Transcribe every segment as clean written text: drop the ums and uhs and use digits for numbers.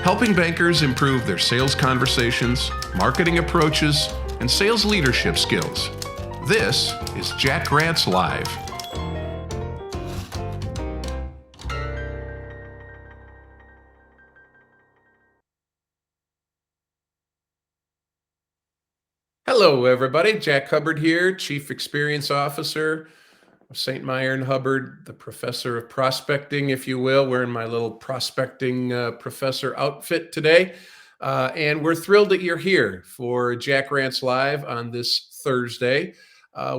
helping bankers improve their sales conversations, marketing approaches, and sales leadership skills. This is Jack Rants Live. Hello, everybody. Jack Hubbard here, Chief Experience Officer of St. Meyer and Hubbard, the professor of prospecting, if you will, wearing my little prospecting professor outfit today. And we're thrilled that you're here for Jack Rants Live on this Thursday.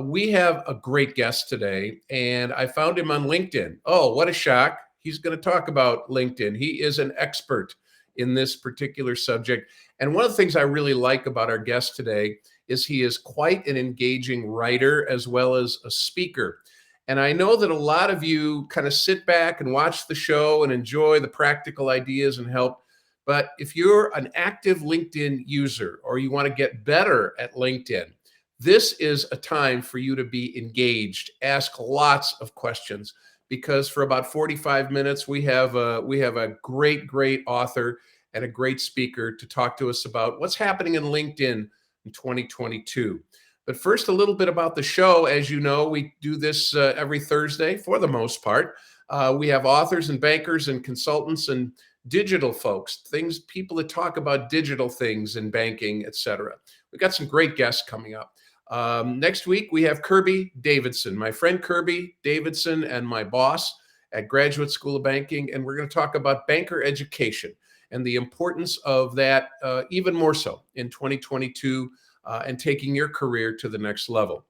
We have a great guest today, and I found him on LinkedIn. Oh, what a shock. He's going to talk about LinkedIn. He is an expert in this particular subject. And one of the things I really like about our guest today is he is quite an engaging writer as well as a speaker. And I know that a lot of you kind of sit back and watch the show and enjoy the practical ideas and help. But if you're an active LinkedIn user or you want to get better at LinkedIn, this is a time for you to be engaged. Ask lots of questions, because for about 45 minutes, we have a great author and a great speaker to talk to us about what's happening in LinkedIn in 2022. But first, a little bit about the show. As you know, we do this every Thursday for the most part. We have authors and bankers and consultants and digital folks, people that talk about digital things in banking, etc. We've got some great guests coming up. Next week, we have Kirby Davidson, my friend Kirby Davidson and my boss at Graduate School of Banking. And we're going to talk about banker education and the importance of that even more so in 2022 and taking your career to the next level.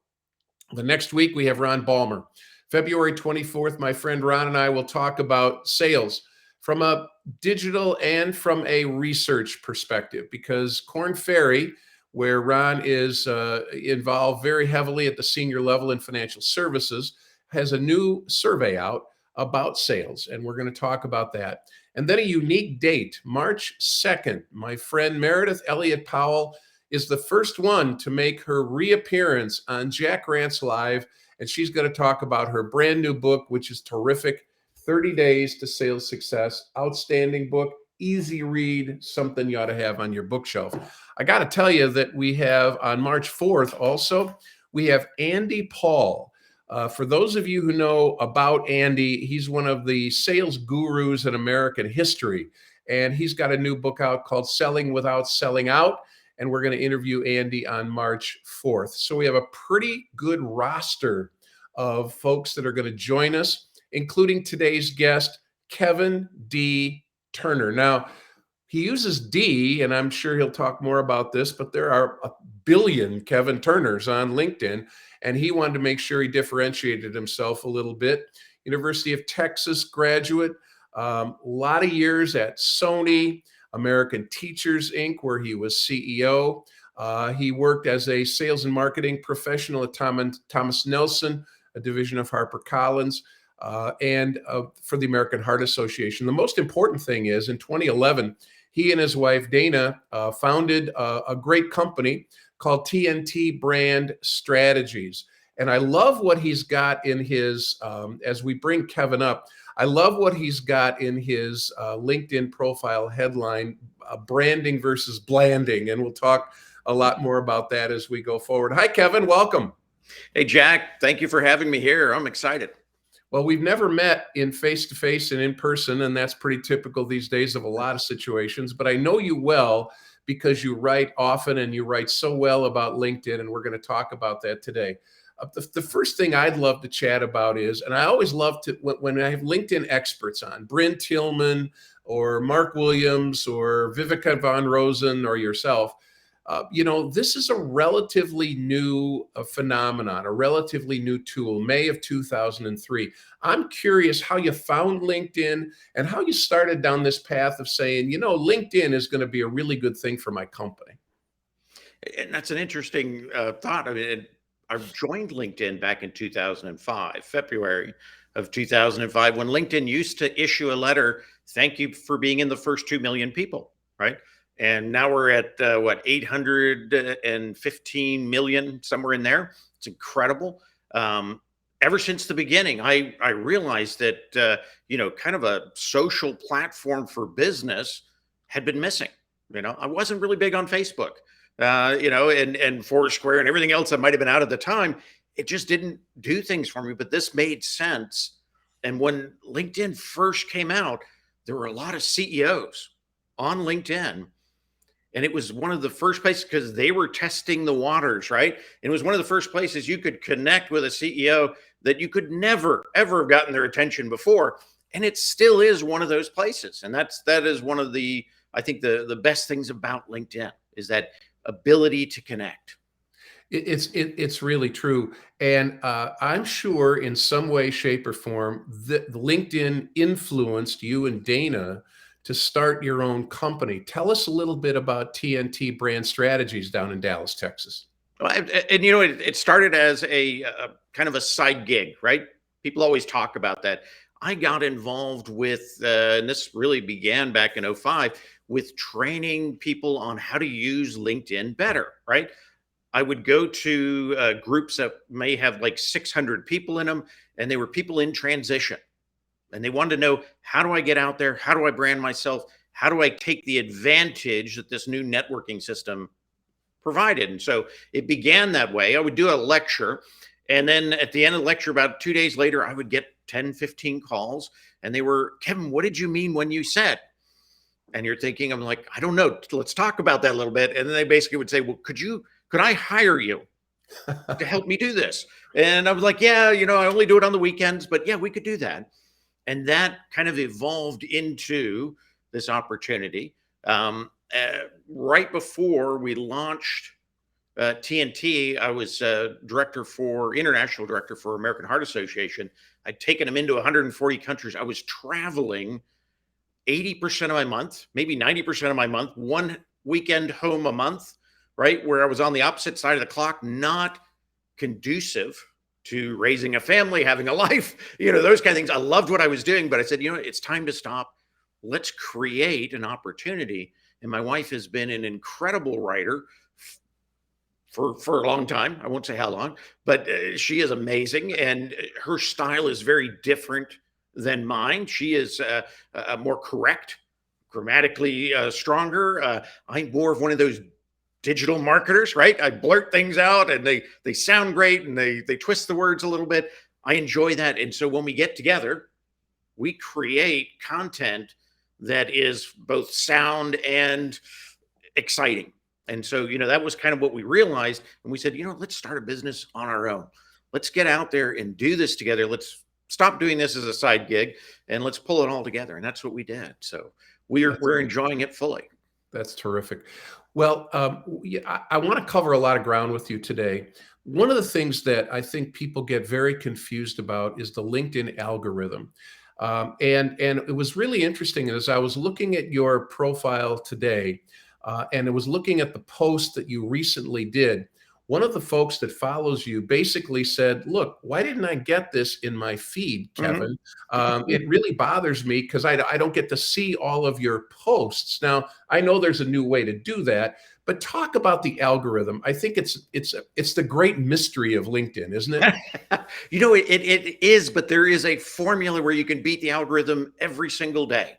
The next week, we have Ron Balmer. February 24th, my friend Ron and I will talk about sales from a digital and from a research perspective, because Korn Ferry, where Ron is involved very heavily at the senior level in financial services, has a new survey out about sales, and we're going to talk about that. And then a unique date, March 2nd, my friend Meredith Elliott Powell is the first one to make her reappearance on Jack Rants Live, and she's going to talk about her brand new book, which is terrific, 30 Days to Sales Success. Outstanding book, easy read, something you ought to have on your bookshelf. I got to tell you that we have on March 4th also, we have Andy Paul. For those of you who know about Andy, he's one of the sales gurus in American history, and he's got a new book out called Selling Without Selling Out, and we're going to interview Andy on March 4th. So we have a pretty good roster of folks that are going to join us, including today's guest, Kevin D. Turner. Now, he uses D, and I'm sure he'll talk more about this, but there are a billion Kevin Turners on LinkedIn, and he wanted to make sure he differentiated himself a little bit. University of Texas graduate, a lot of years at Sony, American Teachers, Inc., where he was CEO. He worked as a sales and marketing professional at Thomas Nelson, a division of HarperCollins, and for the American Heart Association. The most important thing is, in 2011, he and his wife, Dana, founded a great company called TNT Brand Strategies. And I love what he's got in his, as we bring Kevin up, I love what he's got in his LinkedIn profile headline, branding versus blanding. And we'll talk a lot more about that as we go forward. Hi, Kevin. Welcome. Hey, Jack. Thank you for having me here. I'm excited. Well, we've never met in face-to-face and in person, and that's pretty typical these days of a lot of situations. But I know you well because you write often and you write so well about LinkedIn, and we're going to talk about that today. The first thing I'd love to chat about is, and I always love to, when I have LinkedIn experts on, Bryn Tillman or Mark Williams or Viveka von Rosen or yourself, this is a relatively new phenomenon, a relatively new tool, May of 2003. I'm curious how you found LinkedIn and how you started down this path of saying, LinkedIn is going to be a really good thing for my company. And that's an interesting thought. I mean, I joined LinkedIn back in 2005, February of 2005, when LinkedIn used to issue a letter, thank you for being in the first 2 million people, right? And now we're at 815 million, somewhere in there. It's incredible. Ever since the beginning, I realized that, kind of a social platform for business had been missing. I wasn't really big on Facebook, and Foursquare and everything else that might have been out at the time. It just didn't do things for me, but this made sense. And when LinkedIn first came out, there were a lot of CEOs on LinkedIn. And it was one of the first places because they were testing the waters, right? And it was one of the first places you could connect with a CEO that you could never, ever have gotten their attention before. And it still is one of those places. And that is one of the, I think the best things about LinkedIn is that ability to connect. It's really true. And I'm sure in some way, shape, or form that LinkedIn influenced you and Dana to start your own company. Tell us a little bit about TNT Brand Strategies down in Dallas, Texas. And it started as a kind of a side gig, right? People always talk about that. I got involved with, and this really began back in '05, with training people on how to use LinkedIn better, right? I would go to groups that may have like 600 people in them, and they were people in transition. And they wanted to know, how do I get out there? How do I brand myself? How do I take the advantage that this new networking system provided? And so it began that way. I would do a lecture. And then at the end of the lecture, about 2 days later, I would get 10, 15 calls. And they were, Kevin, what did you mean when you said? And you're thinking, I'm like, I don't know. Let's talk about that a little bit. And then they basically would say, well, could I hire you to help me do this? And I was like, yeah, I only do it on the weekends, but yeah, we could do that. And that kind of evolved into this opportunity. Right before we launched TNT, I was international director for American Heart Association. I'd taken them into 140 countries. I was traveling 80% of my month, maybe 90% of my month, one weekend home a month, right? Where I was on the opposite side of the clock, not conducive to raising a family, having a life, those kind of things. I loved what I was doing, but I said, it's time to stop. Let's create an opportunity. And my wife has been an incredible writer for a long time. I won't say how long, but she is amazing. And her style is very different than mine. She is more correct, grammatically stronger. I'm more of one of those digital marketers, right? I blurt things out and they sound great and they twist the words a little bit. I enjoy that. And so when we get together, we create content that is both sound and exciting. And so, that was kind of what we realized. And we said, let's start a business on our own. Let's get out there and do this together. Let's stop doing this as a side gig and let's pull it all together. And that's what we did. So we're enjoying it fully. That's terrific. Well, I want to cover a lot of ground with you today. One of the things that I think people get very confused about is the LinkedIn algorithm. And it was really interesting as I was looking at your profile today, and I was looking at the post that you recently did. One of the folks that follows you basically said, look, why didn't I get this in my feed, Kevin? It really bothers me because I don't get to see all of your posts. Now, I know there's a new way to do that, but talk about the algorithm. I think it's the great mystery of LinkedIn, isn't it? It is, but there is a formula where you can beat the algorithm every single day.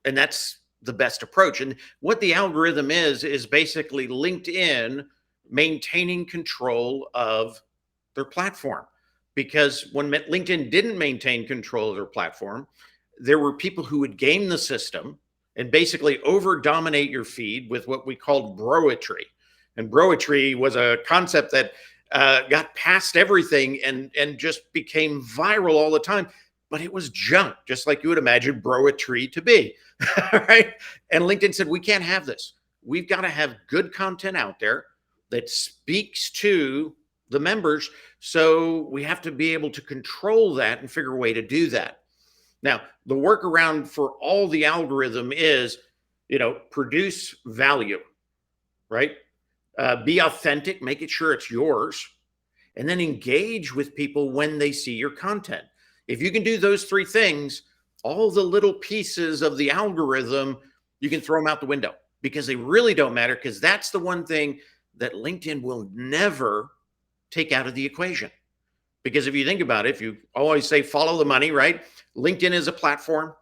And that's the best approach. And what the algorithm is basically LinkedIn maintaining control of their platform. Because when LinkedIn didn't maintain control of their platform, there were people who would game the system and basically over dominate your feed with what we called broetry. And broetry was a concept that got past everything and just became viral all the time. But it was junk, just like you would imagine broetry to be, right? And LinkedIn said, we can't have this. We've got to have good content out there that speaks to the members. So we have to be able to control that and figure a way to do that. Now, the workaround for all the algorithm is, produce value, right? Be authentic, make it sure it's yours, and then engage with people when they see your content. If you can do those three things, all the little pieces of the algorithm, you can throw them out the window because they really don't matter, because that's the one thing that LinkedIn will never take out of the equation. Because if you think about it, if you always say follow the money, right? LinkedIn is a platform.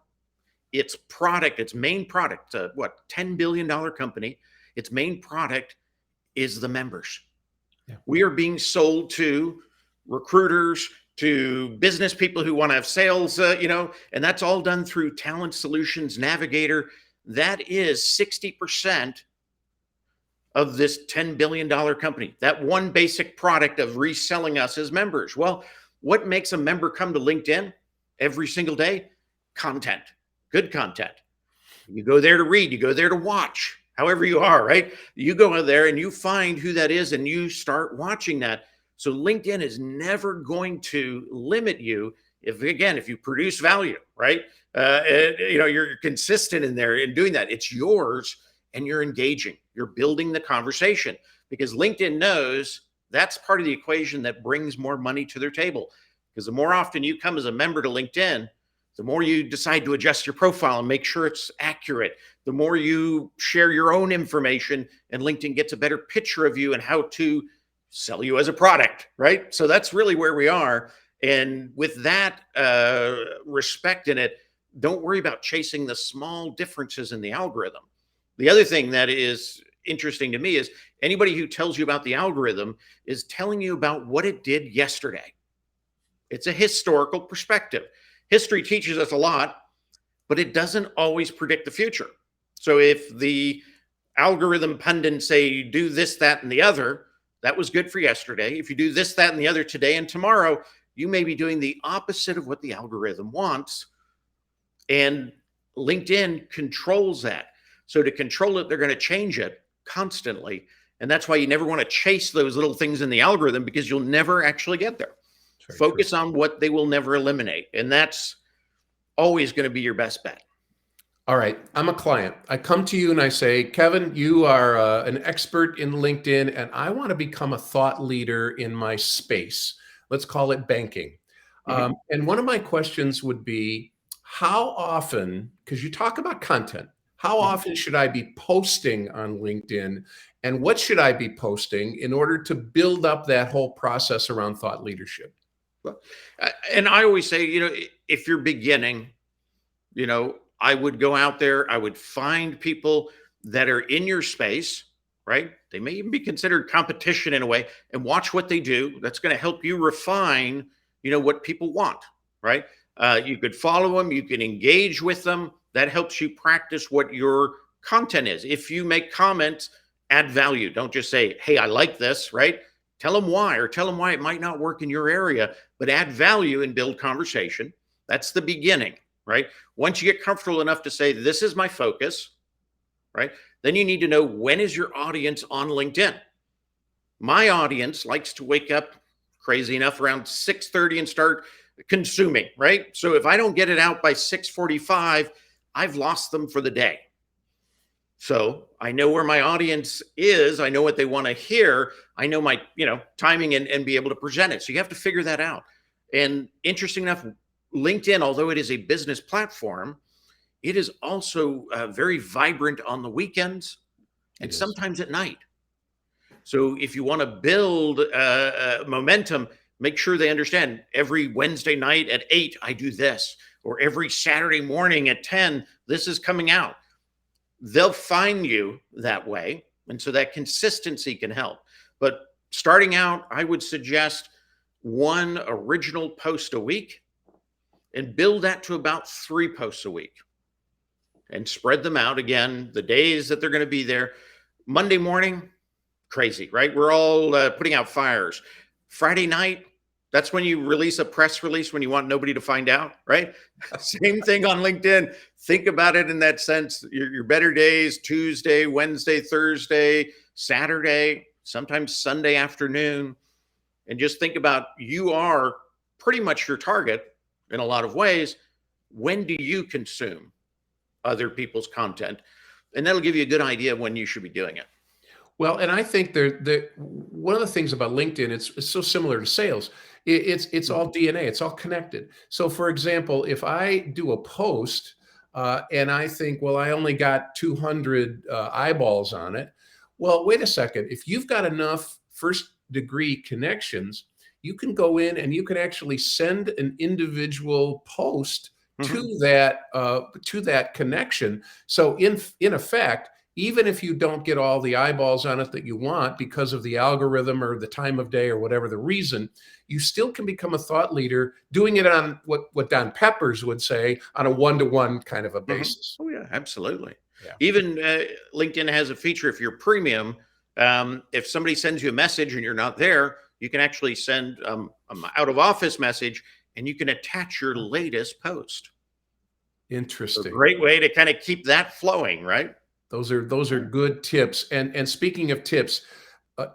its product, its main product, what, $10 billion company, its main product is the members. Yeah. We are being sold to recruiters, to business people who want to have sales, and that's all done through Talent Solutions Navigator. That is 60% of this $10 billion company, that one basic product of reselling us as members. Well, what makes a member come to LinkedIn every single day? Content, good content. You go there to read, you go there to watch, however you are, right? You go there and you find who that is and you start watching that. So LinkedIn is never going to limit you if you produce value, right? You're consistent in there in doing that. It's yours and you're engaging, you're building the conversation, because LinkedIn knows that's part of the equation that brings more money to their table. Because the more often you come as a member to LinkedIn, the more you decide to adjust your profile and make sure it's accurate, the more you share your own information, and LinkedIn gets a better picture of you and how to sell you as a product, right? So that's really where we are. And with that respect in it, don't worry about chasing the small differences in the algorithm. The other thing that is interesting to me is anybody who tells you about the algorithm is telling you about what it did yesterday. It's a historical perspective. History teaches us a lot, but it doesn't always predict the future. So if the algorithm pundits say, do this, that, and the other, that was good for yesterday. If you do this, that, and the other today and tomorrow, you may be doing the opposite of what the algorithm wants. And LinkedIn controls that. So to control it, they're going to change it constantly. And that's why you never want to chase those little things in the algorithm, because you'll never actually get there. Focus on what they will never eliminate. And that's always going to be your best bet. All right. I'm a client. I come to you and I say, Kevin, you are an expert in LinkedIn, and I want to become a thought leader in my space. Let's call it banking. Mm-hmm. And one of my questions would be, how often, because you talk about content, how often should I be posting on LinkedIn, and what should I be posting in order to build up that whole process around thought leadership? And I always say, if you're beginning, I would go out there, I would find people that are in your space, right? They may even be considered competition in a way, and watch what they do. That's going to help you refine, what people want, right? You could follow them, you can engage with them. That helps you practice what your content is. If you make comments, add value. Don't just say, hey, I like this, right? Tell them why, or tell them why it might not work in your area, but add value and build conversation. That's the beginning, right? Once you get comfortable enough to say, this is my focus, right? Then you need to know, when is your audience on LinkedIn? My audience likes to wake up, crazy enough, around 6:30 and start consuming, right? So if I don't get it out by 6:45, I've lost them for the day. So I know where my audience is. I know what they want to hear. I know my, timing and be able to present it. So you have to figure that out. And interesting enough, LinkedIn, although it is a business platform, it is also very vibrant on the weekends and sometimes at night. So if you want to build momentum, make sure they understand every Wednesday night at 8, I do this, or every Saturday morning at 10, this is coming out. They'll find you that way. And so that consistency can help. But starting out, I would suggest one original post a week, and build that to about 3 posts a week, and spread them out. Again, the days that they're going to be there. Monday morning, crazy, right? We're all putting out fires. Friday night, that's when you release a press release when you want nobody to find out, right? Same thing on LinkedIn. Think about it in that sense. Your better days, Tuesday, Wednesday, Thursday, Saturday, sometimes Sunday afternoon. And just think about, you are pretty much your target in a lot of ways. When do you consume other people's content? And that'll give you a good idea of when you should be doing it. Well, and I think one of the things about LinkedIn, it's so similar to sales. It's all DNA. It's all connected. So, for example, if I do a post and I think, well, I only got 200 eyeballs on it. Well, wait a second. If you've got enough first-degree connections, you can go in and you can actually send an individual post Mhm. to that connection. So in effect, even if you don't get all the eyeballs on it that you want because of the algorithm or the time of day or whatever the reason, you still can become a thought leader doing it on what Don Peppers would say, on a one-to-one kind of a Mhm. basis. Oh, yeah, absolutely. Yeah. Even LinkedIn has a feature if you're premium. If somebody sends you a message and you're not there, you can actually send an out of office message and you can attach your latest post. So, Interesting. great way to kind of keep that flowing, right? Those are good tips. And speaking of tips,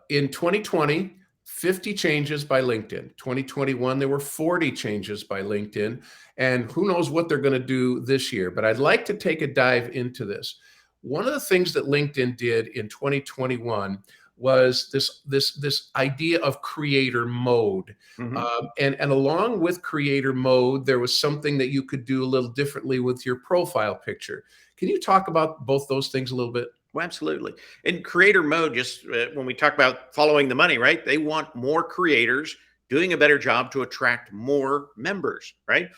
in 2020, 50 changes by LinkedIn. 2021, there were 40 changes by LinkedIn. And who knows what they're going to do this year. But I'd like to take a dive into this. One of the things that LinkedIn did in 2021 was this idea of creator mode. Hmm. And along with creator mode, there was something that you could do a little differently with your profile picture. Can you talk about both those things a little bit? Well, absolutely. In creator mode, just when we talk about following the money, right? They want more creators doing a better job to attract more members, right?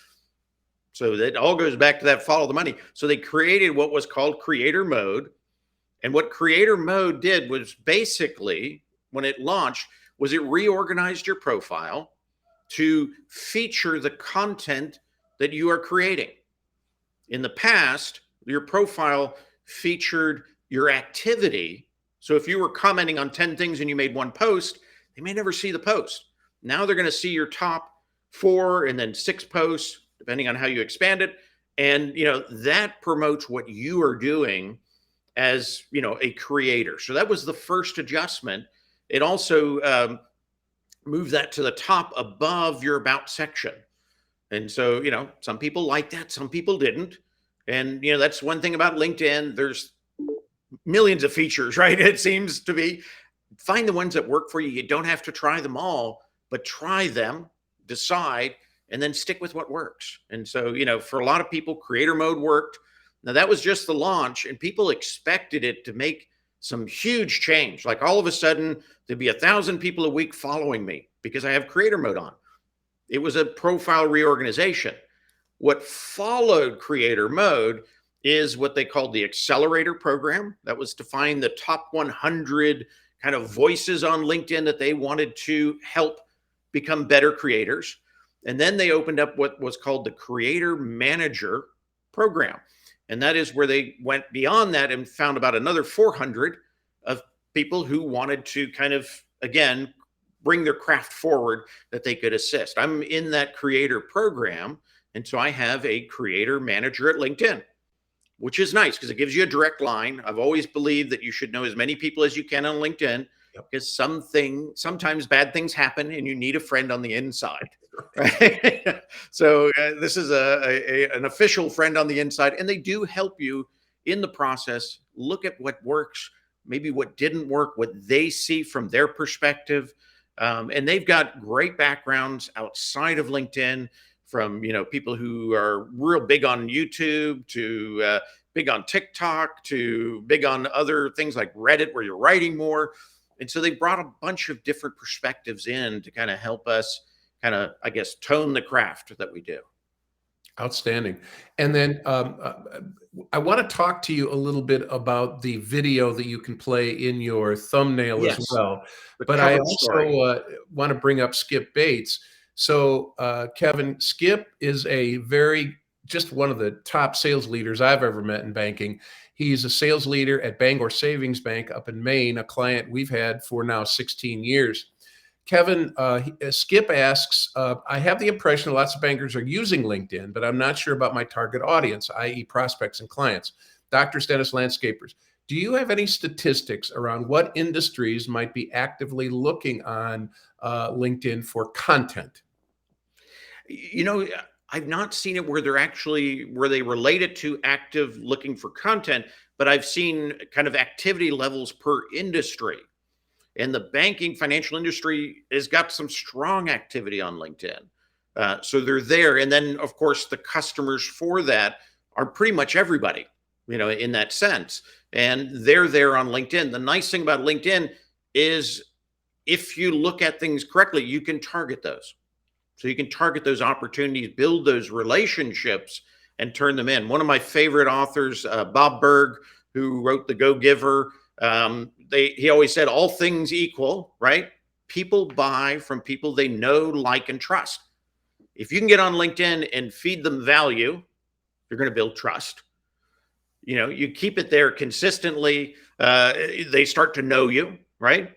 So that all goes back to that follow the money. So they created what was called creator mode. And what creator mode did was basically, when it launched, was it reorganized your profile to feature the content that you are creating. In the past, your profile featured your activity. So if you were commenting on 10 things and you made one post, they may never see the post. Now they're going to see your top 4 and then 6 posts, depending on how you expand it. And that promotes what you are doing as a creator. So that was the first adjustment. It also moved that to the top above your about section. And so, some people like that, some people didn't. And, that's one thing about LinkedIn. There's millions of features, right? It seems to be. Find the ones that work for you. You don't have to try them all, but try them, decide, and then stick with what works. And so, for a lot of people, creator mode worked. Now, that was just the launch, and people expected it to make some huge change. Like all of a sudden, there'd be 1,000 people a week following me because I have creator mode on. It was a profile reorganization. What followed creator mode is what they called the accelerator program. That was to find the top 100 kind of voices on LinkedIn that they wanted to help become better creators. And then they opened up what was called the creator manager program. And that is where they went beyond that and found about another 400 of people who wanted to kind of, again, bring their craft forward that they could assist. I'm in that creator program. And so I have a creator manager at LinkedIn, which is nice because it gives you a direct line. I've always believed that you should know as many people as you can on LinkedIn Yep. because sometimes bad things happen and you need a friend on the inside. Right. So this is an official friend on the inside, and they do help you in the process. Look at what works, maybe what didn't work, what they see from their perspective. And they've got great backgrounds outside of LinkedIn, from people who are real big on YouTube to big on TikTok to big on other things like Reddit, where you're writing more. And so they brought a bunch of different perspectives in to kind of help us kind of, I guess, tone the craft that we do. Outstanding. And then I want to talk to you a little bit about the video that you can play in your thumbnail as Yes, well. the But I cover story. also want to bring up Skip Bates. So, Kevin, Skip is just one of the top sales leaders I've ever met in banking. He's a sales leader at Bangor Savings Bank up in Maine, a client we've had for now 16 years. Kevin, Skip asks, I have the impression lots of bankers are using LinkedIn, but I'm not sure about my target audience, i.e. prospects and clients, doctors, dentists, landscapers. Do you have any statistics around what industries might be actively looking on LinkedIn for content? You know, I've not seen it where they relate it to active looking for content, but I've seen kind of activity levels per industry. And the banking financial industry has got some strong activity on LinkedIn. So they're there. And then, of course, the customers for that are pretty much everybody, in that sense. And they're there on LinkedIn. The nice thing about LinkedIn is if you look at things correctly, you can target those. So you can target those opportunities, build those relationships, and turn them in. One of my favorite authors, Bob Berg, who wrote The Go Giver, he always said, all things equal, right? People buy from people they know, like, and trust. If you can get on LinkedIn and feed them value, you're going to build trust. You keep it there consistently. They start to know you, right?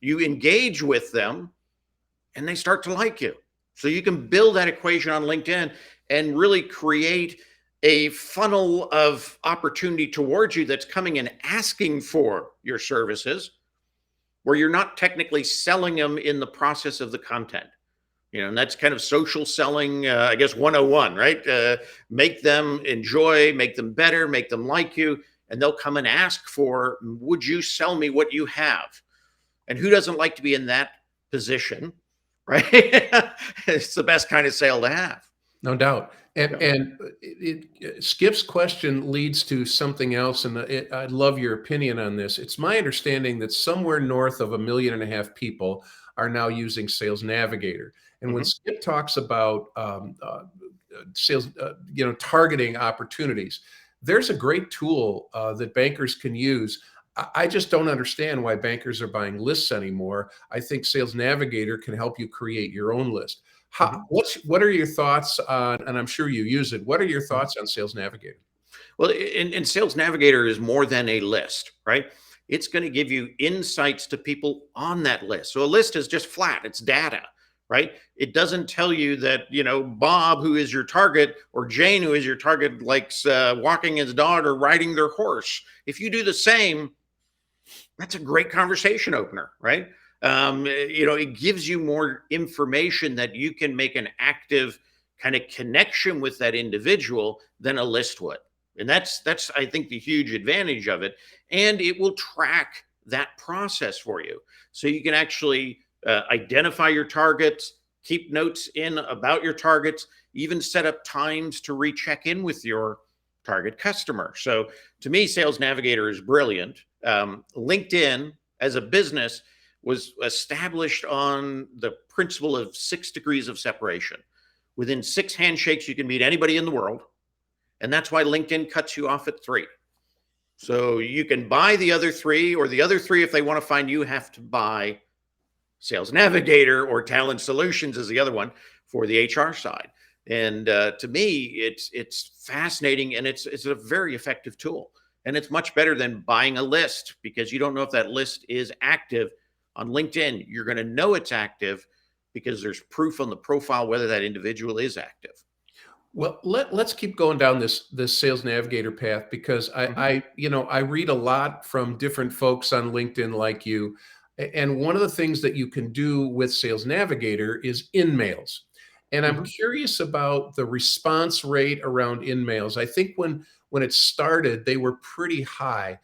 You engage with them and they start to like you. So you can build that equation on LinkedIn and really create a funnel of opportunity towards you that's coming and asking for your services, where you're not technically selling them in the process of the content. And that's kind of social selling, I guess, 101, right? Make them enjoy, make them better, make them like you, and they'll come and ask for, would you sell me what you have? And who doesn't like to be in that position, right? It's the best kind of sale to have. No doubt. And Skip's question leads to something else, and I'd love your opinion on this. It's my understanding that somewhere north of 1.5 million people are now using Sales Navigator. And when Skip talks about sales, targeting opportunities, there's a great tool that bankers can use. I just don't understand why bankers are buying lists anymore. I think Sales Navigator can help you create your own list. What are your thoughts on, and I'm sure you use it, what are your thoughts on Sales Navigator? Well, and Sales Navigator is more than a list, right? It's going to give you insights to people on that list. So a list is just flat, it's data, right? It doesn't tell you that, Bob, who is your target, or Jane, who is your target, likes walking his dog or riding their horse. If you do the same, that's a great conversation opener, right? It gives you more information that you can make an active kind of connection with that individual than a list would. And that's I think the huge advantage of it. And it will track that process for you. So you can actually identify your targets, keep notes in about your targets, even set up times to recheck in with your target customer. So to me, Sales Navigator is brilliant. LinkedIn as a business was established on the principle of 6 degrees of separation. Within 6 handshakes, you can meet anybody in the world. And that's why LinkedIn cuts you off at 3. So you can buy the other 3, or the other 3, if they want to find you, have to buy Sales Navigator, or Talent Solutions is the other one for the HR side. And to me, it's fascinating, and it's a very effective tool. And it's much better than buying a list, because you don't know if that list is active. On LinkedIn, you're going to know it's active because there's proof on the profile whether that individual is active. Well, let's keep going down this Sales Navigator path, because I read a lot from different folks on LinkedIn like you. And one of the things that you can do with Sales Navigator is in-mails. And I'm curious about the response rate around in-mails. I think when it started, they were pretty high.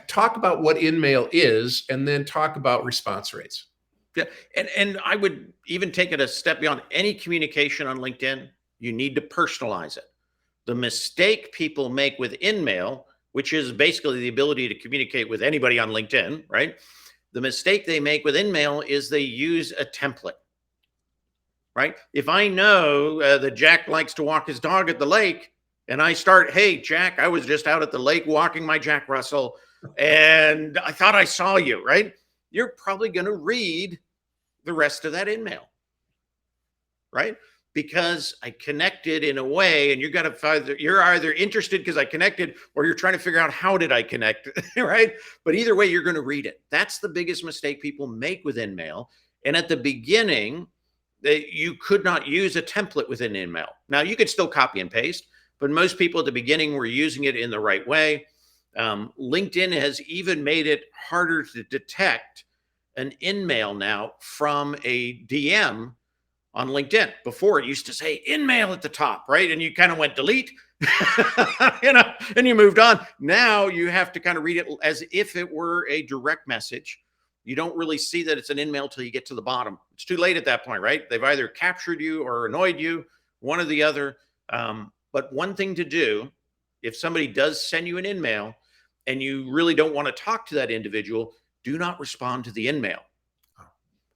Talk about what in-mail is, and then talk about response rates. Yeah, and I would even take it a step beyond. Any communication on LinkedIn, you need to personalize it. The mistake people make with in-mail, which is basically the ability to communicate with anybody on LinkedIn, right? The mistake they make with in-mail is they use a template, right? If I know that Jack likes to walk his dog at the lake, and I start, hey, Jack, I was just out at the lake walking my Jack Russell, and I thought I saw you, right? You're probably going to read the rest of that in-mail, right? Because I connected in a way, and you're either interested because I connected, or you're trying to figure out how did I connect, right? But either way, you're going to read it. That's the biggest mistake people make with in-mail. And at the beginning, you could not use a template within in-mail. Now, you could still copy and paste, but most people at the beginning were using it in the right way. LinkedIn has even made it harder to detect an in-mail now from a DM on LinkedIn. Before, it used to say in-mail at the top, right? And you kind of went delete, and you moved on. Now you have to kind of read it as if it were a direct message. You don't really see that it's an in-mail till you get to the bottom. It's too late at that point, right? They've either captured you or annoyed you, one or the other. But one thing to do, if somebody does send you an in-mail and you really don't want to talk to that individual, do not respond to the in-mail.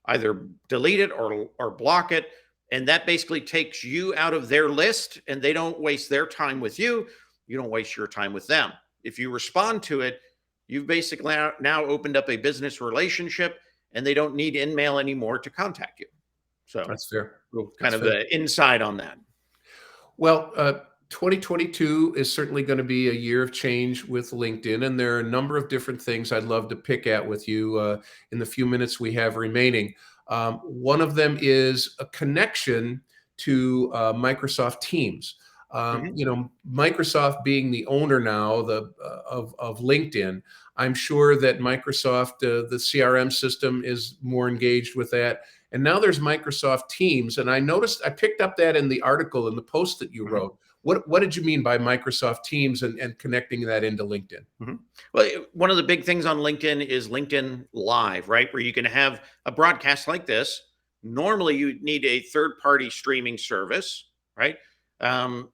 Either delete it or block it, And that basically takes you out of their list, and they don't waste their time with you. You don't waste your time with them. If you respond to it, you've basically now opened up a business relationship, and they don't need InMail anymore to contact you. So That's fair. kind That's of fair. the inside on that. Well, 2022 is certainly going to be a year of change with LinkedIn, and there are a number of different things I'd love to pick at with you in the few minutes we have remaining. One of them is a connection to Microsoft Teams. Mhm. Microsoft being the owner now of LinkedIn, I'm sure that Microsoft, the CRM system, is more engaged with that. And now there's Microsoft Teams, and I picked up that in the article in the post that you Mhm. wrote. What did you mean by Microsoft Teams and connecting that into LinkedIn? Mhm. Well, one of the big things on LinkedIn is LinkedIn Live, right? Where you can have a broadcast like this. Normally, you need a third party streaming service, right?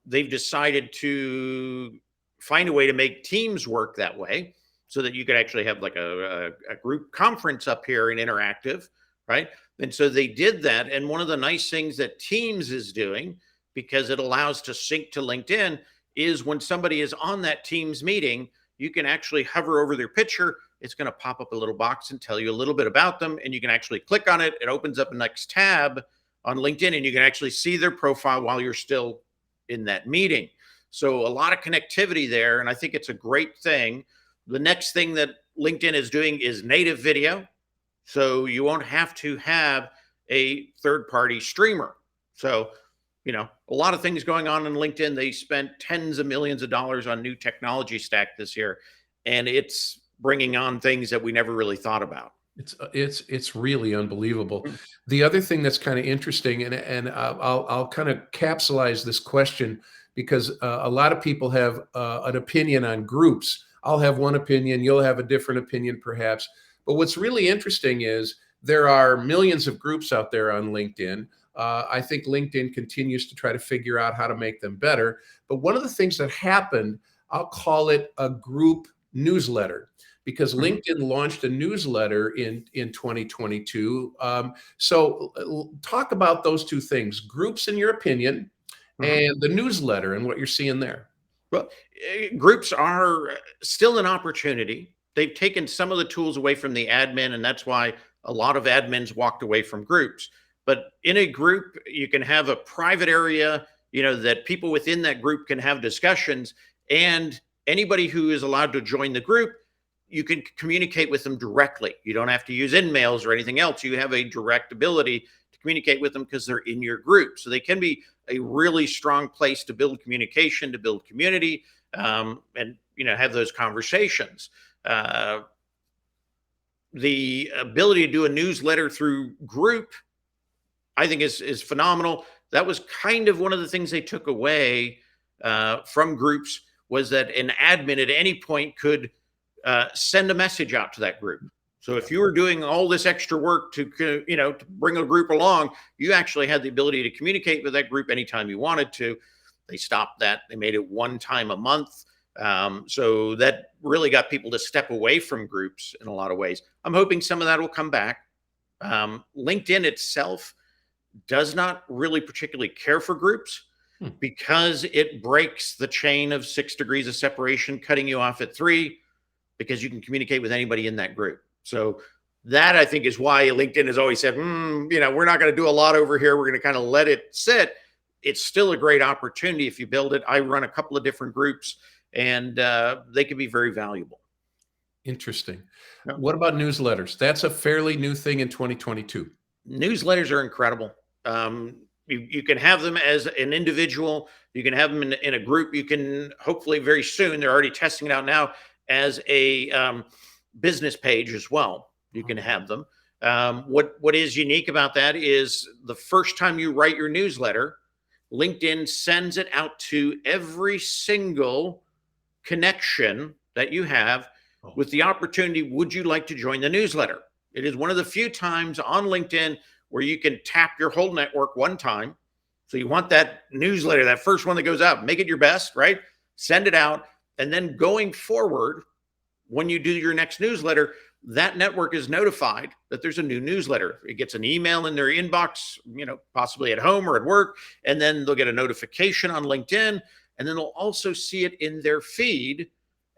They've decided to find a way to make Teams work that way so that you could actually have like a group conference up here and interactive, right? And so they did that. And one of the nice things that Teams is doing, because it allows to sync to LinkedIn, is when somebody is on that Teams meeting, you can actually hover over their picture. It's going to pop up a little box and tell you a little bit about them. And you can actually click on it. It opens up a next tab on LinkedIn, and you can actually see their profile while you're still in that meeting. So a lot of connectivity there. And I think it's a great thing. The next thing that LinkedIn is doing is native video. So you won't have to have a third party streamer. So, a lot of things going on LinkedIn. They spent tens of millions of dollars on new technology stack this year, and it's bringing on things that we never really thought about. It's really unbelievable. Mm. The other thing that's kind of interesting, and I'll kind of capsulize this question because a lot of people have an opinion on groups. I'll have one opinion, you'll have a different opinion, perhaps. But what's really interesting is there are millions of groups out there on LinkedIn. I think LinkedIn continues to try to figure out how to make them better. But one of the things that happened, I'll call it a group newsletter, because Mhm. LinkedIn launched a newsletter in 2022. So talk about those two things: groups, in your opinion, Mhm. and the newsletter, and what you're seeing there. Well, groups are still an opportunity. They've taken some of the tools away from the admin, and that's why a lot of admins walked away from groups. But in a group, you can have a private area, that people within that group can have discussions, and anybody who is allowed to join the group, you can communicate with them directly. You don't have to use InMails or anything else. You have a direct ability to communicate with them because they're in your group. So they can be a really strong place to build communication, to build community, and have those conversations. Uh, the ability to do a newsletter through group, I think, is phenomenal. That was kind of one of the things they took away from groups, was that an admin at any point could send a message out to that group. So if you were doing all this extra work to bring a group along, you actually had the ability to communicate with that group anytime you wanted to. They stopped that. They made it one time a month. So that really got people to step away from groups in a lot of ways. I'm hoping some of that will come back. LinkedIn itself does not really particularly care for groups Hmm. because it breaks the chain of 6 degrees of separation, cutting you off at 3, because you can communicate with anybody in that group. So that, I think, is why LinkedIn has always said, we're not going to do a lot over here. We're going to kind of let it sit. It's still a great opportunity if you build it. I run a couple of different groups, and they can be very valuable. Interesting. Yeah. What about newsletters? That's a fairly new thing in 2022. Newsletters are incredible. You can have them as an individual. You can have them in a group. You can, hopefully very soon, they're already testing it out now, as a business page as well. You can have them. What is unique about that is the first time you write your newsletter, LinkedIn sends it out to every single connection that you have Oh, with the opportunity, would you like to join the newsletter? It is one of the few times on LinkedIn where you can tap your whole network one time. So you want that newsletter, that first one that goes out, make it your best, right? Send it out. And then going forward, when you do your next newsletter, that network is notified that there's a new newsletter. It gets an email in their inbox, possibly at home or at work, and then they'll get a notification on LinkedIn, and then they'll also see it in their feed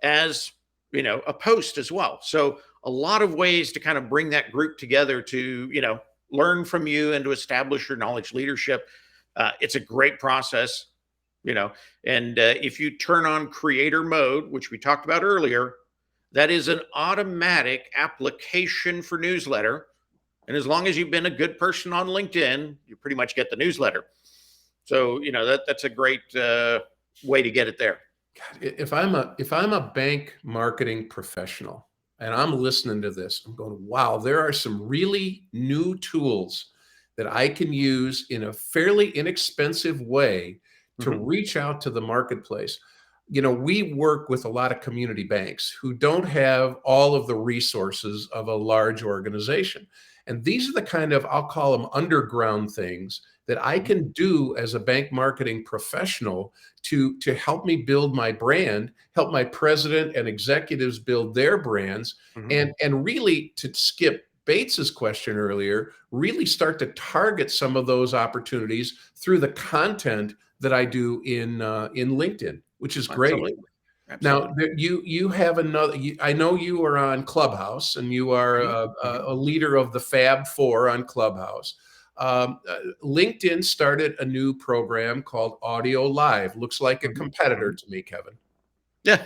as, a post as well. So a lot of ways to kind of bring that group together to, learn from you and to establish your knowledge leadership. It's a great process, and if you turn on creator mode, which we talked about earlier, that is an automatic application for newsletter. And as long as you've been a good person on LinkedIn, you pretty much get the newsletter. So, that's a great way to get it there. God, if I'm a bank marketing professional and I'm listening to this, I'm going, wow, there are some really new tools that I can use in a fairly inexpensive way to reach out to the marketplace. We work with a lot of community banks who don't have all of the resources of a large organization. And these are the kind of, I'll call them underground things that I can do as a bank marketing professional to help me build my brand, help my president and executives build their brands, and really, to skip Bates's question earlier, really start to target some of those opportunities through the content that I do in LinkedIn, which is great. Absolutely. Now, you have another. I know you are on Clubhouse, and you are a leader of the Fab Four on Clubhouse. LinkedIn started a new program called Audio Live. Looks like a competitor to me, Kevin. Yeah,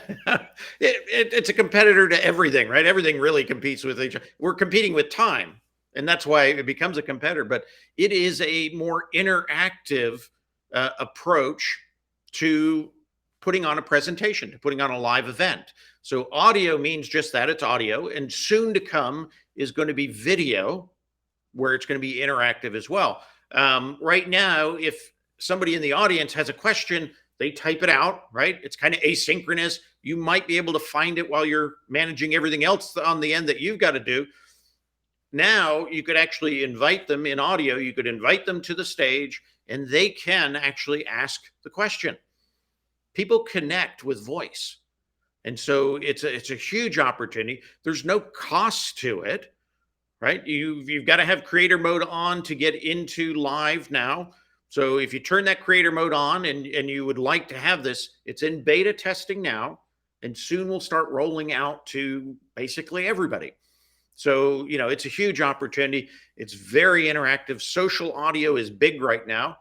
it's a competitor to everything, right? Everything really competes with each other. We're competing with time, and that's why it becomes a competitor. But it is a more interactive approach to putting on a presentation, to putting on a live event. So audio means just that, it's audio, and soon to come is going to be video, where it's going to be interactive as well. Right now, if somebody in the audience has a question, they type it out, right? It's kind of asynchronous. You might be able to find it while you're managing everything else on the end that you've got to do. Now you could actually invite them in audio. You could invite them to the stage, and they can actually ask the question. People connect with voice. And so it's a huge opportunity. There's no cost to it, right? You've got to have creator mode on to get into live now. So if you turn that creator mode on and you would like to have this, it's in beta testing now, and soon we'll start rolling out to basically everybody. So, it's a huge opportunity. It's very interactive. Social audio is big right now.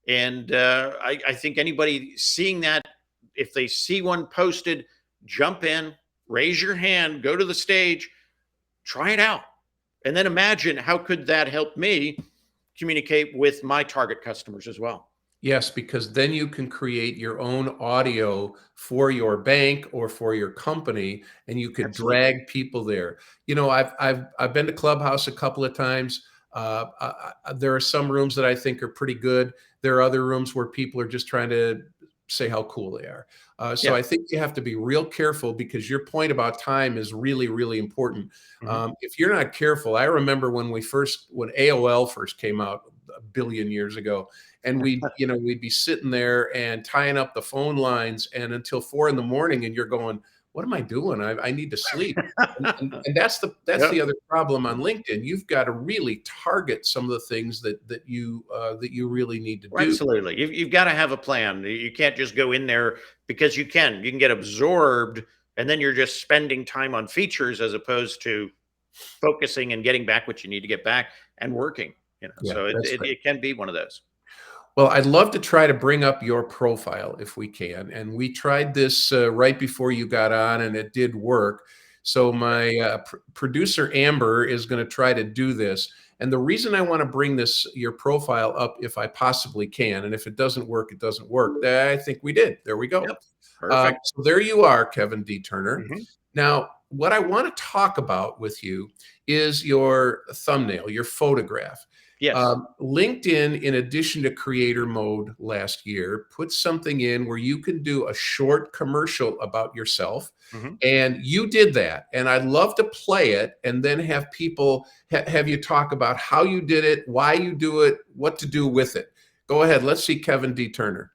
And I think anybody seeing that, if they see one posted, jump in, raise your hand, go to the stage, try it out. And then imagine, how could that help me communicate with my target customers as well? Yes, because then you can create your own audio for your bank or for your company, and you could drag people there. I've been to Clubhouse a couple of times. There are some rooms that I think are pretty good. There are other rooms where people are just trying to say how cool they are. So I think you have to be real careful, because your point about time is really, really important. If you're not careful, I remember when AOL first came out a billion years ago, and we'd be sitting there and tying up the phone lines, and until 4 a.m, and you're going, what am I doing? I need to sleep. And that's the other problem on LinkedIn. You've got to really target some of the things that you really need to do. Absolutely. You've got to have a plan. You can't just go in there, because you can get absorbed, and then you're just spending time on features as opposed to focusing and getting back what you need to get back and working. So it can be one of those. Well, I'd love to try to bring up your profile if we can. And we tried this right before you got on, and it did work. So my producer, Amber, is going to try to do this. And the reason I want to bring your profile up, if I possibly can, and if it doesn't work, it doesn't work. I think we did. There we go. Yep. Perfect. So there you are, Kevin D. Turner. Now, what I want to talk about with you is your thumbnail, your photograph. Yes. LinkedIn, in addition to creator mode last year, put something in where you can do a short commercial about yourself. And you did that. And I'd love to play it, and then have people have you talk about how you did it, why you do it, what to do with it. Go ahead. Let's see Kevin D. Turner.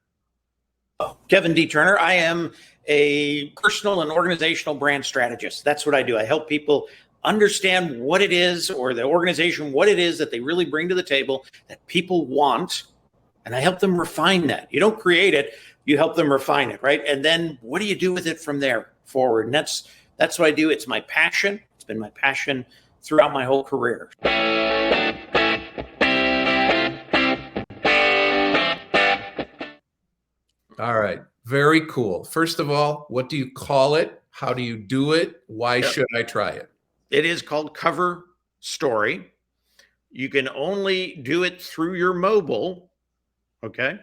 Kevin D. Turner. I am a personal and organizational brand strategist. That's what I do. I help people understand what it is, or the organization, what it is that they really bring to the table that people want. And I help them refine that. You don't create it, you help them refine it, right? And then what do you do with it from there forward? And that's what I do. It's my passion. It's been my passion throughout my whole career. All right. Very cool. First of all, what do you call it? How do you do it? Why should I try it? It is called Cover Story. You can only do it through your mobile. Okay.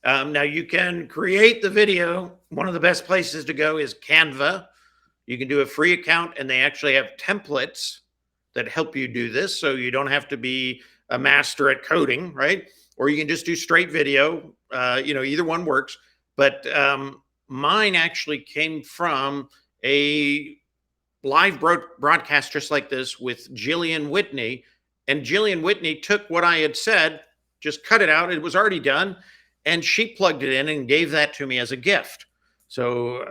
Now you can create the video. One of the best places to go is Canva. You can do a free account, and they actually have templates that help you do this. So you don't have to be a master at coding, right? Or you can just do straight video. Either one works. But mine actually came from a live broadcast just like this with Jillian Whitney. And Jillian Whitney took what I had said, just cut it out. It was already done. And she plugged it in and gave that to me as a gift. So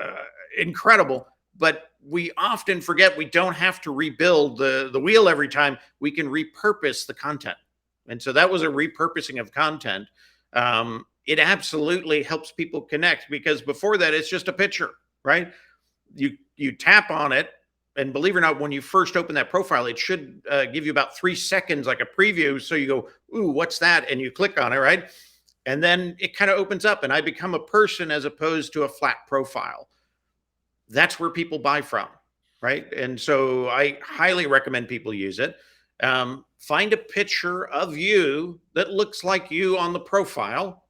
incredible. But we often forget we don't have to rebuild the wheel every time. We can repurpose the content. And so that was a repurposing of content. It absolutely helps people connect, because before that, it's just a picture, right? You tap on it, and believe it or not, when you first open that profile, it should give you about 3 seconds, like a preview. So you go, ooh, what's that? And you click on it, right? And then it kind of opens up, and I become a person as opposed to a flat profile. That's where people buy from, right? And so I highly recommend people use it. Find a picture of you that looks like you on the profile,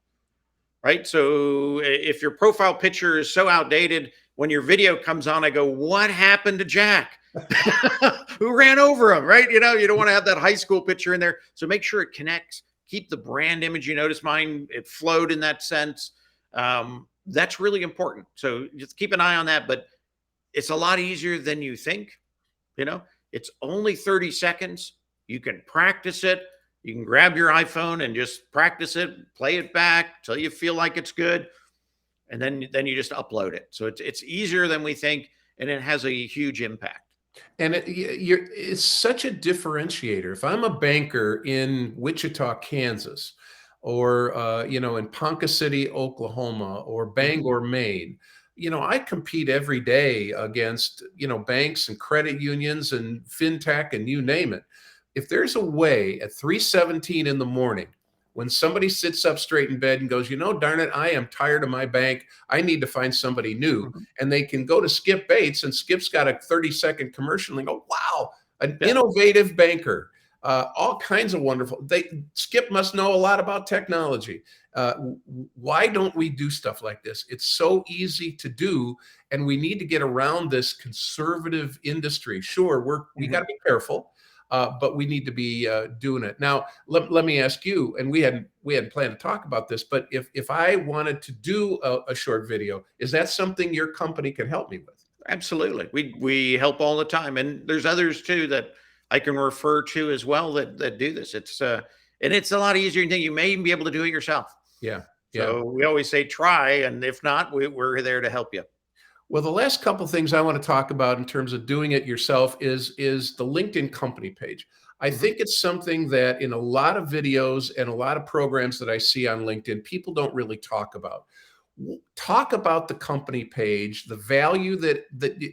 right? So if your profile picture is so outdated, when your video comes on, I go, what happened to Jack? Who ran over him, right? You don't want to have that high school picture in there. So make sure it connects. Keep the brand image. You notice mine, it flowed in that sense. That's really important. So just keep an eye on that. But it's a lot easier than you think. It's only 30 seconds. You can practice it. You can grab your iPhone and just practice it, play it back till you feel like it's good. And then you just upload it. So it's easier than we think, and it has a huge impact. And it's such a differentiator. If I'm a banker in Wichita, Kansas, or in Ponca City, Oklahoma, or Bangor, Maine, I compete every day against banks and credit unions and fintech and you name it. If there's a way at 3:17 in the morning, when somebody sits up straight in bed and goes, darn it, I am tired of my bank, I need to find somebody new. And they can go to Skip Bates, and Skip's got a 30-second commercial, and go, wow, an innovative banker, all kinds of wonderful. Skip must know a lot about technology. Why don't we do stuff like this? It's so easy to do, and we need to get around this conservative industry. Sure, we got to be careful. But we need to be doing it. Now, let me ask you, and we hadn't planned to talk about this, but if I wanted to do a short video, is that something your company can help me with? Absolutely. We help all the time. And there's others too that I can refer to as well that do this. And it's a lot easier than you may even be able to do it yourself. Yeah. So we always say try, and if not, we're there to help you. Well, the last couple of things I want to talk about in terms of doing it yourself is the LinkedIn company page. I think it's something that in a lot of videos and a lot of programs that I see on LinkedIn, people don't really talk about. Talk about the company page, the value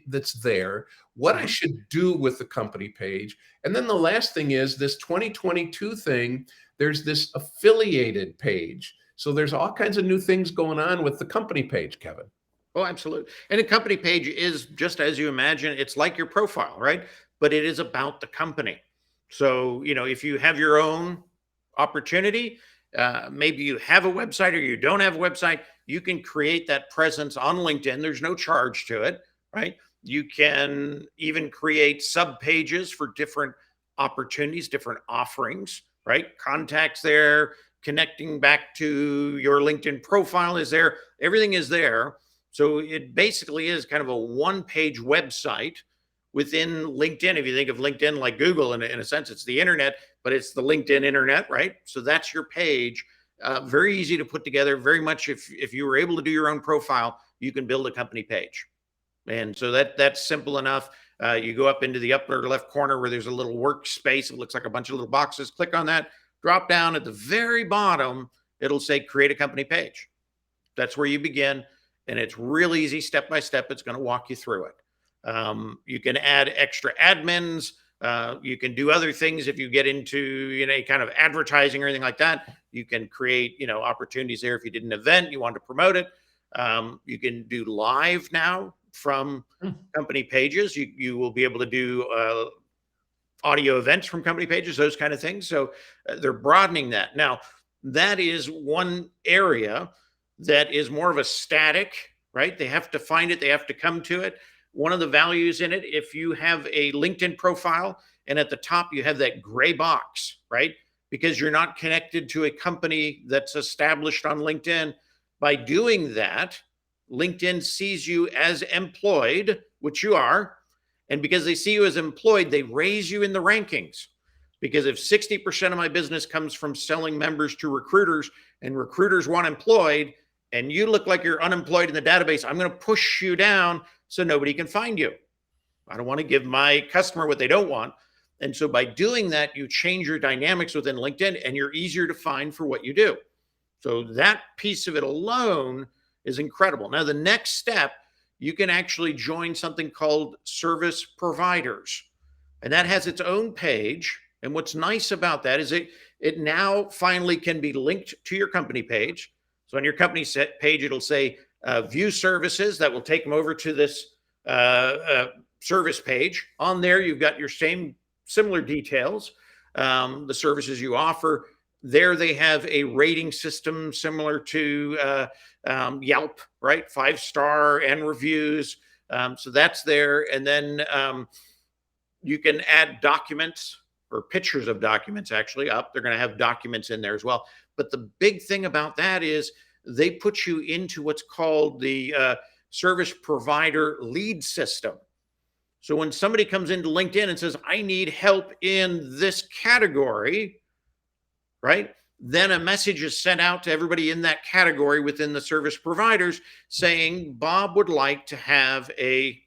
that's there, what I should do with the company page. And then the last thing is this 2022 thing, there's this affiliated page. So there's all kinds of new things going on with the company page, Kevin. Oh, absolutely. And a company page is just as you imagine. It's like your profile, right? But it is about the company. So, if you have your own opportunity, maybe you have a website or you don't have a website, you can create that presence on LinkedIn. There's no charge to it, right? You can even create sub pages for different opportunities, different offerings, right? Contacts there, connecting back to your LinkedIn profile is there. Everything is there. So it basically is kind of a one-page website within LinkedIn. If you think of LinkedIn like Google, in a sense, it's the internet, but it's the LinkedIn internet, right? So that's your page. Very easy to put together. Very much if you were able to do your own profile, you can build a company page. And so that's simple enough. You go up into the upper left corner where there's a little workspace. It looks like a bunch of little boxes. Click on that, drop down at the very bottom. It'll say create a company page. That's where you begin. And it's real easy, step by step. It's going to walk you through it. You can add extra admins. You can do other things if you get into kind of advertising or anything like that. You can create opportunities there. If you did an event, you want to promote it. You can do live now from company pages. You will be able to do audio events from company pages, those kind of things. So they're broadening that. Now, that is one area that is more of a static, right? They have to find it. They have to come to it. One of the values in it, if you have a LinkedIn profile and at the top you have that gray box, right? Because you're not connected to a company that's established on LinkedIn. By doing that, LinkedIn sees you as employed, which you are. And because they see you as employed, they raise you in the rankings. Because if 60% of my business comes from selling members to recruiters and recruiters want employed, and you look like you're unemployed in the database, I'm going to push you down so nobody can find you. I don't want to give my customer what they don't want. And so by doing that, you change your dynamics within LinkedIn and you're easier to find for what you do. So that piece of it alone is incredible. Now, the next step, you can actually join something called service providers. And that has its own page. And what's nice about that is it now finally can be linked to your company page. So on your company page, it'll say view services. That will take them over to this service page. On there, you've got your similar details, the services you offer. There they have a rating system similar to Yelp, right? 5-star and reviews. So that's there. And then you can add documents or pictures of documents actually up. They're going to have documents in there as well. But the big thing about that is they put you into what's called the service provider lead system. So when somebody comes into LinkedIn and says, I need help in this category, right? Then a message is sent out to everybody in that category within the service providers saying, Bob would like to have a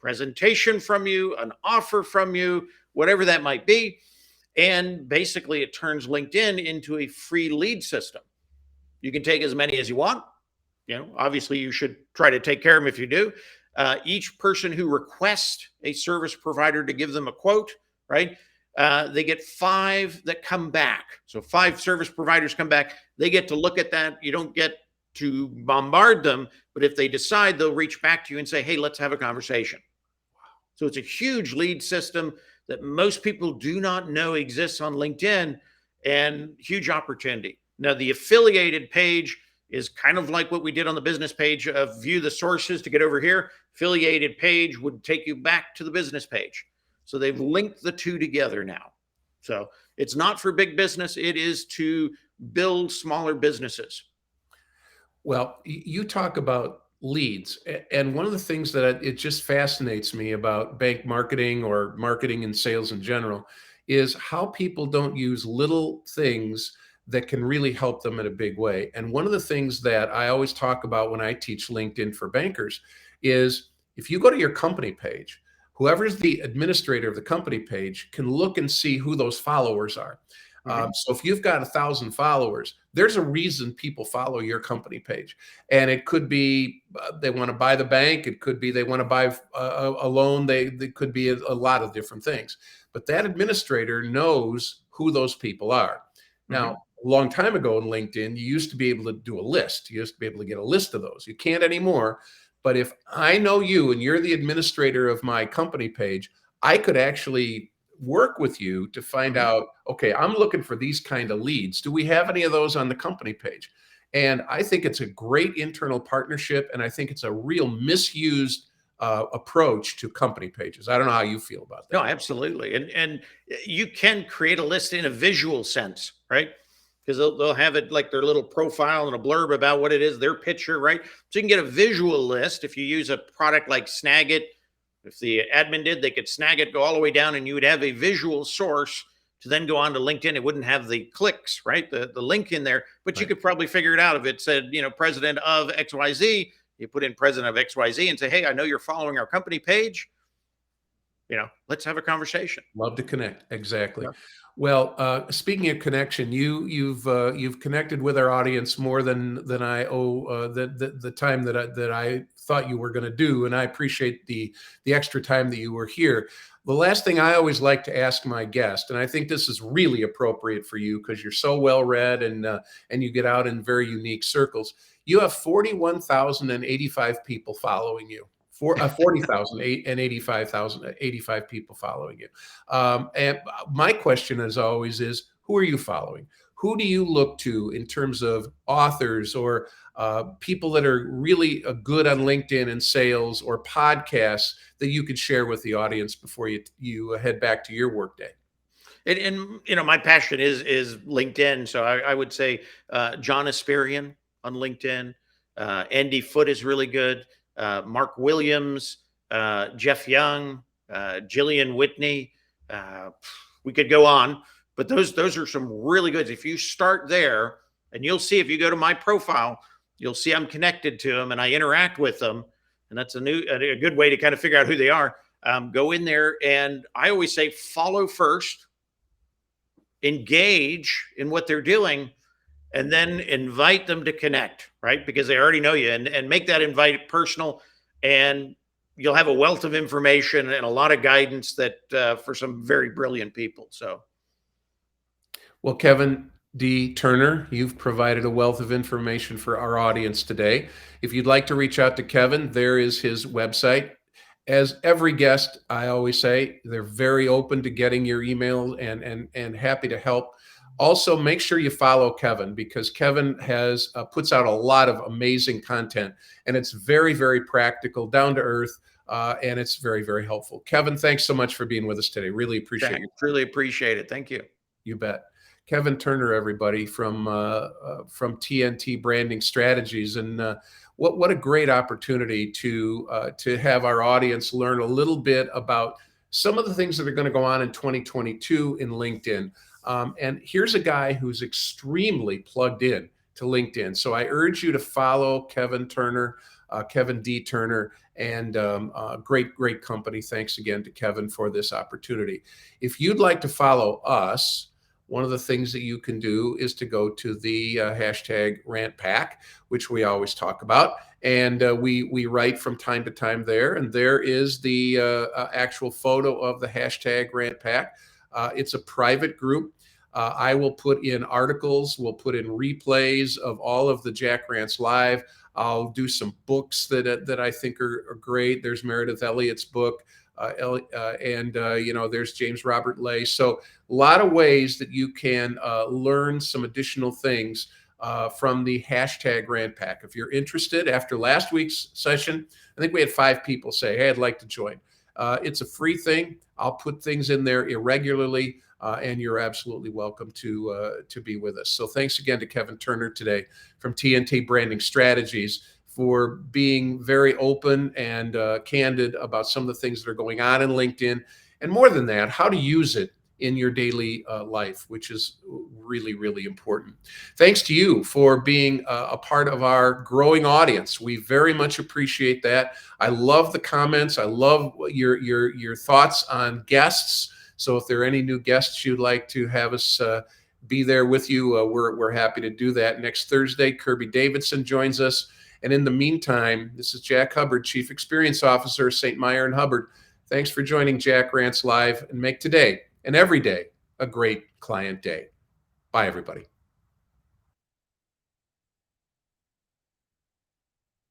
presentation from you, an offer from you, whatever that might be. And basically it turns LinkedIn into a free lead system. You can take as many as you want. Obviously you should try to take care of them if you do. Each person who requests a service provider to give them a quote, right? They get 5 that come back. So 5 service providers come back. They get to look at that. You don't get to bombard them, but if they decide, they'll reach back to you and say, hey, let's have a conversation. So it's a huge lead system that most people do not know exists on LinkedIn, and huge opportunity. Now, the affiliated page is kind of like what we did on the business page of view the sources to get over here. Affiliated page would take you back to the business page. So they've linked the two together now. So it's not for big business. It is to build smaller businesses. Well, you talk about leads, and one of the things that it just fascinates me about bank marketing or marketing and sales in general is how people don't use little things that can really help them in a big way. And one of the things that I always talk about when I teach LinkedIn for bankers is if you go to your company page, whoever's the administrator of the company page can look and see who those followers are. So if you've got 1,000 followers, there's a reason people follow your company page. And it could be they want to buy the bank. It could be they want to buy a loan. They could be a lot of different things. But that administrator knows who those people are. Now, a long time ago in LinkedIn, you used to be able to do a list. You used to be able to get a list of those. You can't anymore. But if I know you and you're the administrator of my company page, I could actually work with you to find out, okay, I'm looking for these kind of leads. Do we have any of those on the company page? And I think it's a great internal partnership. And I think it's a real misused approach to company pages. I don't know how you feel about that. No, absolutely. And you can create a list in a visual sense, right? Because they'll have it like their little profile and a blurb about what it is, their picture, right? So you can get a visual list. If you use a product like Snagit, if the admin did, they could snag it, go all the way down, and you would have a visual source to then go on to LinkedIn. It wouldn't have the clicks, right? The link in there, but you could probably figure it out. If it said, president of XYZ, you put in president of XYZ and say, hey, I know you're following our company page. let's have a conversation. Love to connect. Exactly. Yeah. Well, speaking of connection, you've connected with our audience more than I owe the time that I thought you were going to do, and I appreciate the extra time that you were here. The last thing I always like to ask my guest, and I think this is really appropriate for you because you're so well read and you get out in very unique circles. You have 41,085 people following you. 40,000 and 85 people following you. And my question, as always, is who are you following? Who do you look to in terms of authors or people that are really good on LinkedIn and sales, or podcasts that you could share with the audience before you head back to your workday? And my passion is LinkedIn. So I would say John Asperian on LinkedIn. Andy Foote is really good. Mark Williams, Jeff Young, Jillian Whitney. We could go on, but those are some really good. If you start there, and you'll see, if you go to my profile, you'll see I'm connected to them and I interact with them, and that's a good way to kind of figure out who they are. Go in there, and I always say follow first, engage in what they're doing, and then invite them to connect, right? Because they already know you, and make that invite personal, and you'll have a wealth of information and a lot of guidance that for some very brilliant people. So, Well, Kevin D. Turner, you've provided a wealth of information for our audience today. If you'd like to reach out to Kevin, there is his website. As every guest, I always say, they're very open to getting your email and happy to help. Also, make sure you follow Kevin, because Kevin has puts out a lot of amazing content, and it's very, very practical, down to earth, and it's very, very helpful. Kevin, thanks so much for being with us today. Really appreciate Jack, you. really appreciate it. Thank you. You bet. Kevin Turner, everybody, from TNT Branding Strategies, and what a great opportunity to have our audience learn a little bit about some of the things that are going to go on in 2022 in LinkedIn. And here's a guy who's extremely plugged in to LinkedIn. So I urge you to follow Kevin Turner, Kevin D. Turner, and great company. Thanks again to Kevin for this opportunity. If you'd like to follow us, one of the things that you can do is to go to the hashtag Rant Pack, which we always talk about. And we write from time to time there. And there is the actual photo of the hashtag Rant Pack. It's a private group. I will put in articles, we'll put in replays of all of the Jack Rants Live. I'll do some books that I think are great. There's Meredith Elliott's book. And there's James Robert Lay. So a lot of ways that you can learn some additional things from the hashtag Rant Pack. If you're interested, after last week's session, I think we had 5 people say, hey, I'd like to join. It's a free thing. I'll put things in there irregularly, and you're absolutely welcome to be with us. So thanks again to Kevin Turner today from TNT Branding Strategies for being very open and candid about some of the things that are going on in LinkedIn. And more than that, how to use it in your daily life, which is really, really important. Thanks to you for being a part of our growing audience. We very much appreciate that. I love the comments. I love your thoughts on guests. So if there are any new guests you'd like to have us be there with you, we're happy to do that. Next Thursday, Kirby Davidson joins us. And in the meantime, this is Jack Hubbard, Chief Experience Officer, St. Meyer and Hubbard. Thanks for joining Jack Rants Live, and make today and every day a great client day. Bye, everybody.